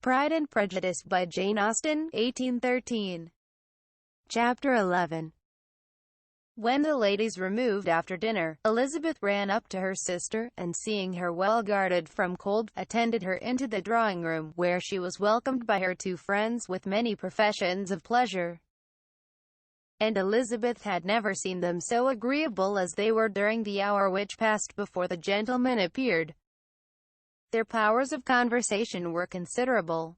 Pride and Prejudice by Jane Austen, 1813. Chapter 11. When the ladies removed after dinner, Elizabeth ran up to her sister, and seeing her well guarded from cold, attended her into the drawing-room, where she was welcomed by her two friends with many professions of pleasure. And Elizabeth had never seen them so agreeable as they were during the hour which passed before the gentlemen appeared. Their powers of conversation were considerable.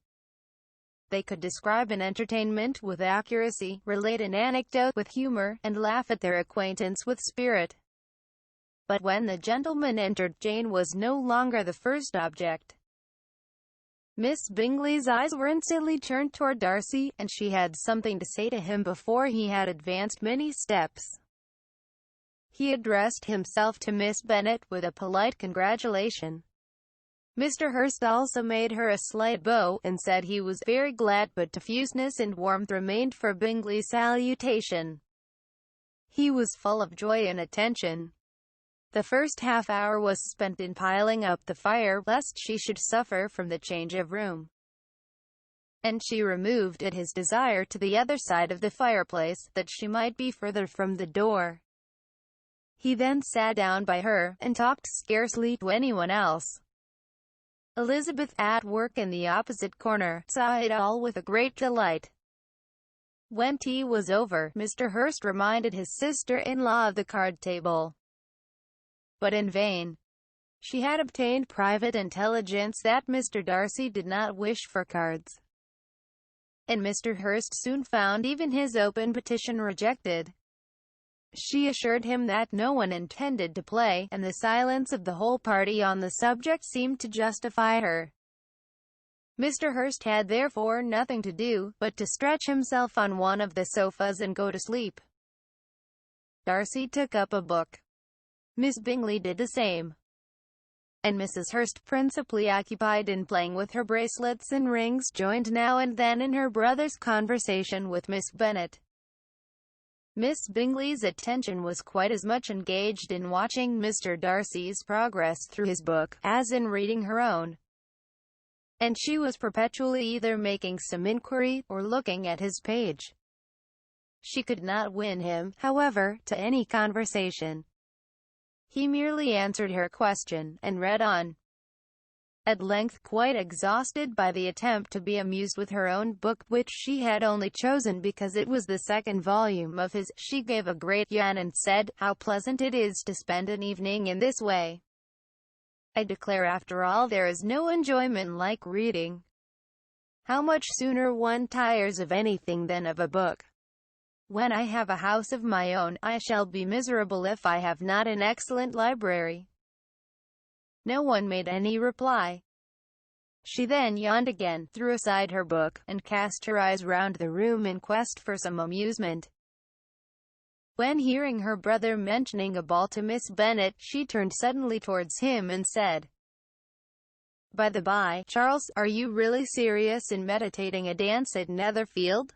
They could describe an entertainment with accuracy, relate an anecdote with humor, and laugh at their acquaintance with spirit. But when the gentlemen entered, Jane was no longer the first object. Miss Bingley's eyes were instantly turned toward Darcy, and she had something to say to him before he had advanced many steps. He addressed himself to Miss Bennet with a polite congratulation. Mr. Hurst also made her a slight bow, and said he was very glad, but diffuseness and warmth remained for Bingley's salutation. He was full of joy and attention. The first half-hour was spent in piling up the fire, lest she should suffer from the change of room, and she removed at his desire to the other side of the fireplace, that she might be further from the door. He then sat down by her, and talked scarcely to anyone else. Elizabeth, at work in the opposite corner, saw it all with a great delight. When tea was over, Mr. Hurst reminded his sister-in-law of the card-table, but in vain. She had obtained private intelligence that Mr. Darcy did not wish for cards, and Mr. Hurst soon found even his open petition rejected. She assured him that no one intended to play, and the silence of the whole party on the subject seemed to justify her. Mr. Hurst had therefore nothing to do, but to stretch himself on one of the sofas and go to sleep. Darcy took up a book. Miss Bingley did the same, and Mrs. Hurst, principally occupied in playing with her bracelets and rings, joined now and then in her brother's conversation with Miss Bennet. Miss Bingley's attention was quite as much engaged in watching Mr. Darcy's progress through his book, as in reading her own, and she was perpetually either making some inquiry, or looking at his page. She could not win him, however, to any conversation. He merely answered her question, and read on. At length, quite exhausted by the attempt to be amused with her own book, which she had only chosen because it was the second volume of his, she gave a great yawn and said, "How pleasant it is to spend an evening in this way! I declare, after all, there is no enjoyment like reading. How much sooner one tires of anything than of a book! When I have a house of my own, I shall be miserable if I have not an excellent library." No one made any reply. She then yawned again, threw aside her book, and cast her eyes round the room in quest for some amusement. When hearing her brother mentioning a ball to Miss Bennet, she turned suddenly towards him and said, "By the by, Charles, are you really serious in meditating a dance at Netherfield?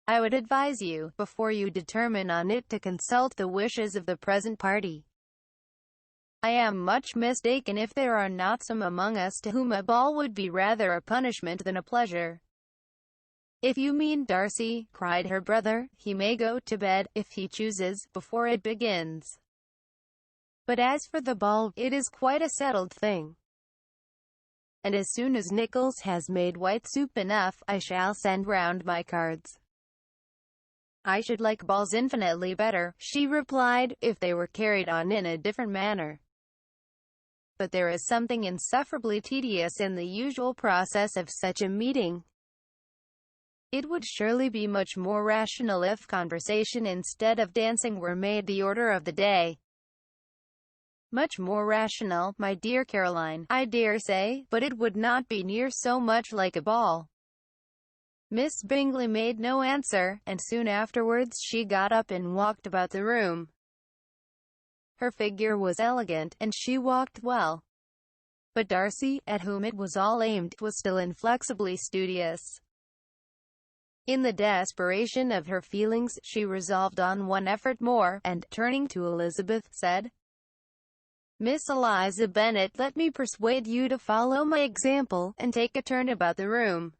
I would advise you, before you determine on it, to consult the wishes of the present party. I am much mistaken if there are not some among us to whom a ball would be rather a punishment than a pleasure." "If you mean Darcy," cried her brother, "he may go to bed, if he chooses, before it begins. But as for the ball, it is quite a settled thing. And as soon as Nicholas has made white soup enough, I shall send round my cards." "I should like balls infinitely better," she replied, "if they were carried on in a different manner. But there is something insufferably tedious in the usual process of such a meeting. It would surely be much more rational if conversation instead of dancing were made the order of the day." "Much more rational, my dear Caroline, I dare say, but it would not be near so much like a ball." Miss Bingley made no answer, and soon afterwards she got up and walked about the room. Her figure was elegant, and she walked well. But Darcy, at whom it was all aimed, was still inflexibly studious. In the desperation of her feelings, she resolved on one effort more, and, turning to Elizabeth, said, Miss Eliza Bennet, let me persuade you to follow my example, and take a turn about the room.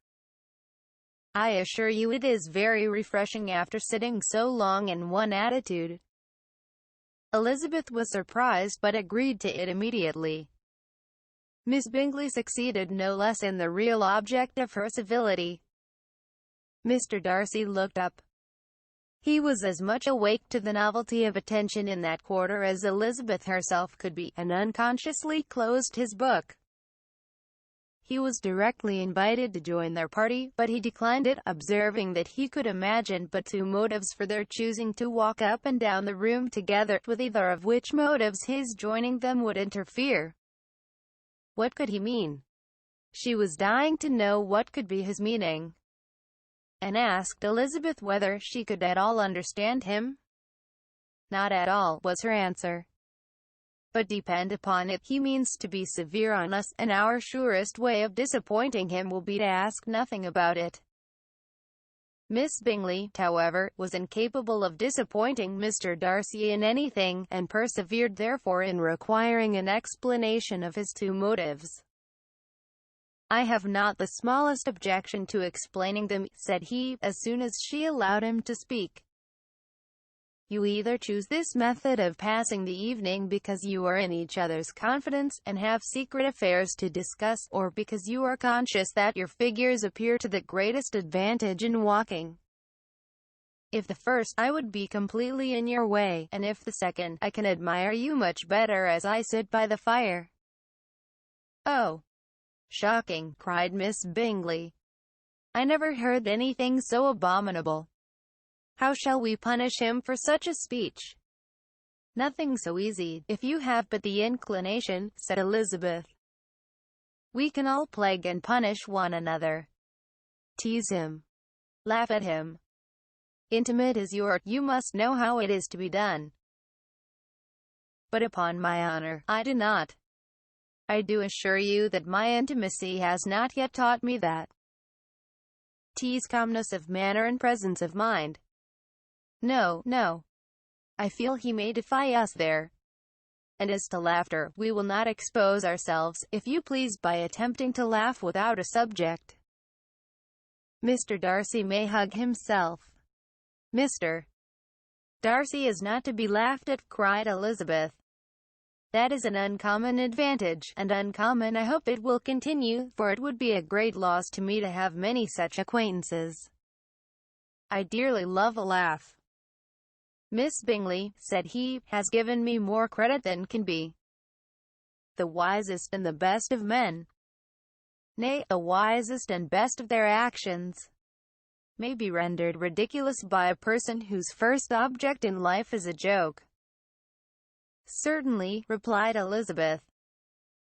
I assure you it is very refreshing after sitting so long in one attitude. Elizabeth was surprised, but agreed to it immediately. Miss Bingley succeeded no less in the real object of her civility. Mr. Darcy looked up. He was as much awake to the novelty of attention in that quarter as Elizabeth herself could be, and unconsciously closed his book. He was directly invited to join their party, but he declined it, observing that he could imagine but two motives for their choosing to walk up and down the room together, with either of which motives his joining them would interfere. What could he mean? She was dying to know what could be his meaning, and asked Elizabeth whether she could at all understand him. Not at all, was her answer. But depend upon it, he means to be severe on us, and our surest way of disappointing him will be to ask nothing about it. Miss Bingley, however, was incapable of disappointing Mr. Darcy in anything, and persevered therefore in requiring an explanation of his two motives. I have not the smallest objection to explaining them, said he, as soon as she allowed him to speak. You either choose this method of passing the evening because you are in each other's confidence, and have secret affairs to discuss, or because you are conscious that your figures appear to the greatest advantage in walking. If the first, I would be completely in your way, and if the second, I can admire you much better as I sit by the fire. Oh! Shocking, cried Miss Bingley. I never heard anything so abominable. How shall we punish him for such a speech? Nothing so easy, if you have but the inclination, said Elizabeth. We can all plague and punish one another. Tease him. Laugh at him. Intimate as you are, you must know how it is to be done. But upon my honor, I do not. I do assure you that my intimacy has not yet taught me that. Tease calmness of manner and presence of mind. No, no. I feel he may defy us there. And as to laughter, we will not expose ourselves, if you please, by attempting to laugh without a subject. Mr. Darcy may hug himself. Mr. Darcy is not to be laughed at, cried Elizabeth. That is an uncommon advantage, and uncommon I hope it will continue, for it would be a great loss to me to have many such acquaintances. I dearly love a laugh. Miss Bingley, said he, has given me more credit than can be. The wisest and the best of men, nay, the wisest and best of their actions, may be rendered ridiculous by a person whose first object in life is a joke. Certainly, replied Elizabeth.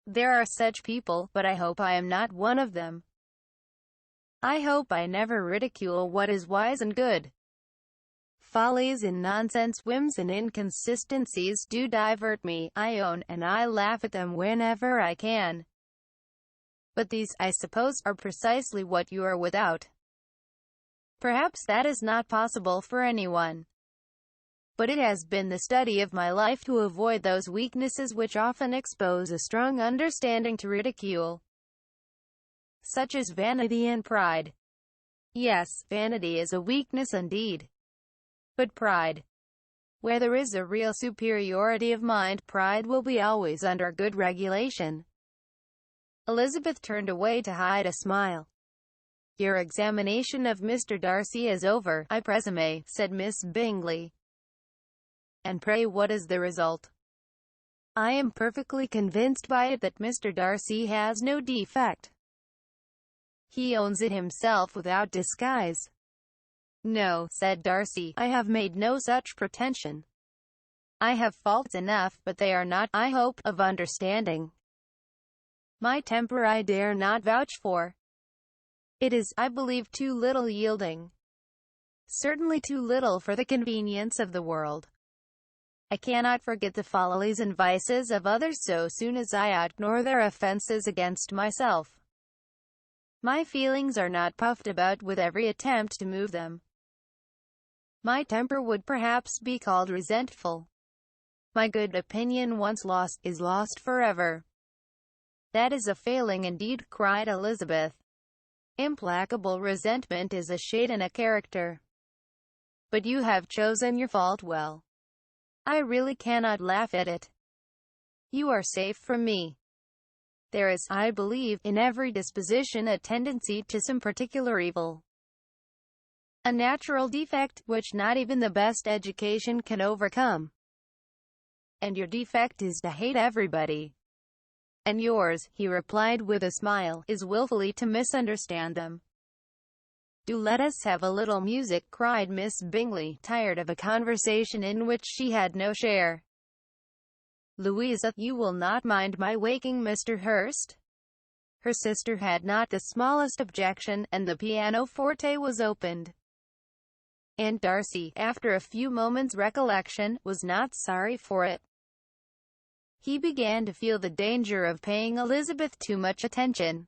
There are such people, but I hope I am not one of them. I hope I never ridicule what is wise and good. Follies and nonsense, whims and inconsistencies do divert me, I own, and I laugh at them whenever I can. But these, I suppose, are precisely what you are without. Perhaps that is not possible for anyone. But it has been the study of my life to avoid those weaknesses which often expose a strong understanding to ridicule, such as vanity and pride. Yes, vanity is a weakness indeed. But pride, where there is a real superiority of mind, pride will be always under good regulation. Elizabeth turned away to hide a smile. Your examination of Mr. Darcy is over, I presume, said Miss Bingley. And pray what is the result? I am perfectly convinced by it that Mr. Darcy has no defect. He owns it himself without disguise. No, said Darcy, I have made no such pretension. I have faults enough, but they are not, I hope, of understanding. My temper I dare not vouch for. It is, I believe, too little yielding. Certainly too little for the convenience of the world. I cannot forget the follies and vices of others so soon as I ignore their offenses against myself. My feelings are not puffed about with every attempt to move them. My temper would perhaps be called resentful. My good opinion once lost, is lost forever. That is a failing indeed, cried Elizabeth. Implacable resentment is a shade and a character. But you have chosen your fault well. I really cannot laugh at it. You are safe from me. There is, I believe, in every disposition a tendency to some particular evil. A natural defect, which not even the best education can overcome. And your defect is to hate everybody. And yours, he replied with a smile, is willfully to misunderstand them. Do let us have a little music, cried Miss Bingley, tired of a conversation in which she had no share. Louisa, you will not mind my waking Mr. Hurst? Her sister had not the smallest objection, and the pianoforte was opened. And Darcy, after a few moments' recollection, was not sorry for it. He began to feel the danger of paying Elizabeth too much attention.